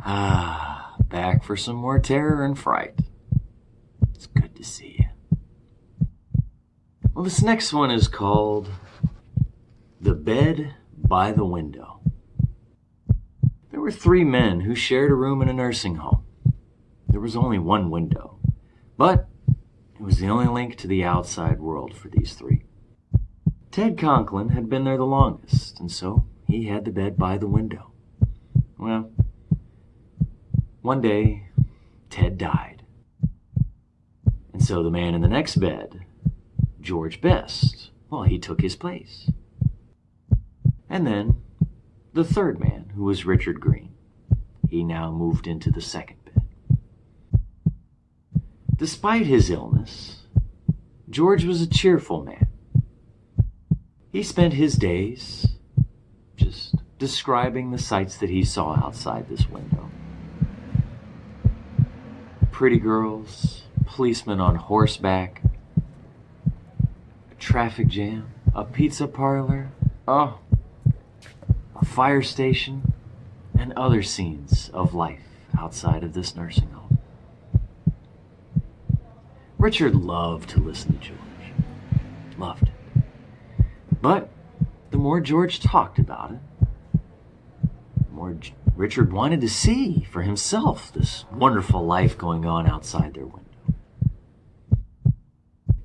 Back for some more terror and fright. It's good to see you. Well, this next one is called The Bed by the Window. There were 3 men who shared a room in a nursing home. There was only one window, but it was the only link to the outside world for these 3. Ted Conklin had been there the longest, and so he had the bed by the window. Well, one day, Ted died. And so the man in the next bed, George Best, well, he took his place. And then the third man, who was Richard Green, he now moved into the second bed. Despite his illness, George was a cheerful man. He spent his days just describing the sights that he saw outside this window. Pretty girls, policemen on horseback, a traffic jam, a pizza parlor, a fire station, and other scenes of life outside of this nursing home. Richard loved to listen to George. Loved it. But the more George talked about it, the more Richard wanted to see for himself this wonderful life going on outside their window.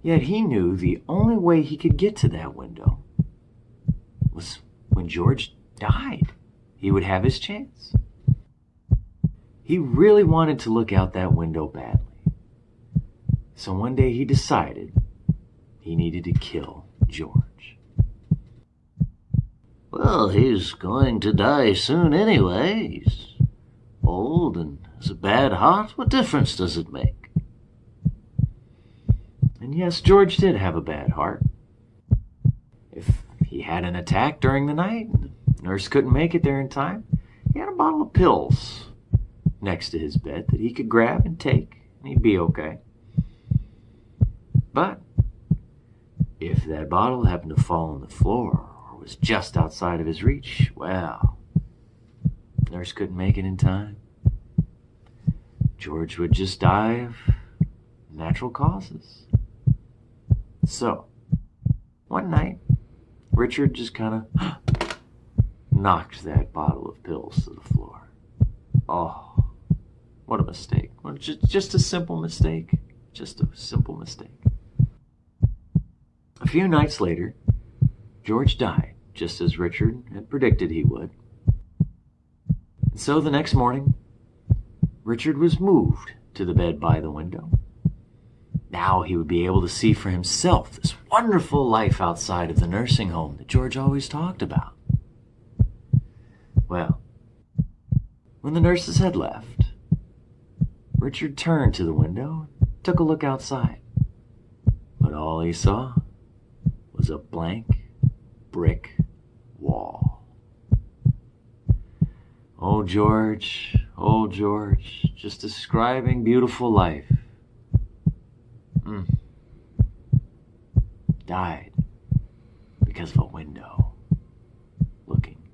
Yet he knew the only way he could get to that window was when George died. He would have his chance. He really wanted to look out that window badly. So one day he decided he needed to kill George. Well, he's going to die soon anyway. He's old and has a bad heart. What difference does it make? And yes, George did have a bad heart. If he had an attack during the night and the nurse couldn't make it there in time, he had a bottle of pills next to his bed that he could grab and take, and he'd be okay. But if that bottle happened to fall on the floor or was just outside of his reach, well, the nurse couldn't make it in time. George would just die of natural causes. So, one night, Richard just kind of knocked that bottle of pills to the floor. Oh, what a mistake. Well, just a simple mistake. Just a simple mistake. A few nights later, George died, just as Richard had predicted he would. And so the next morning, Richard was moved to the bed by the window. Now he would be able to see for himself this wonderful life outside of the nursing home that George always talked about. Well, when the nurses had left, Richard turned to the window and took a look outside. But all he saw was a blank brick wall. Oh, George, just describing beautiful life. Died because of a window looking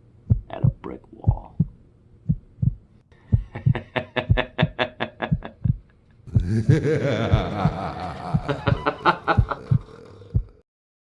at a brick wall.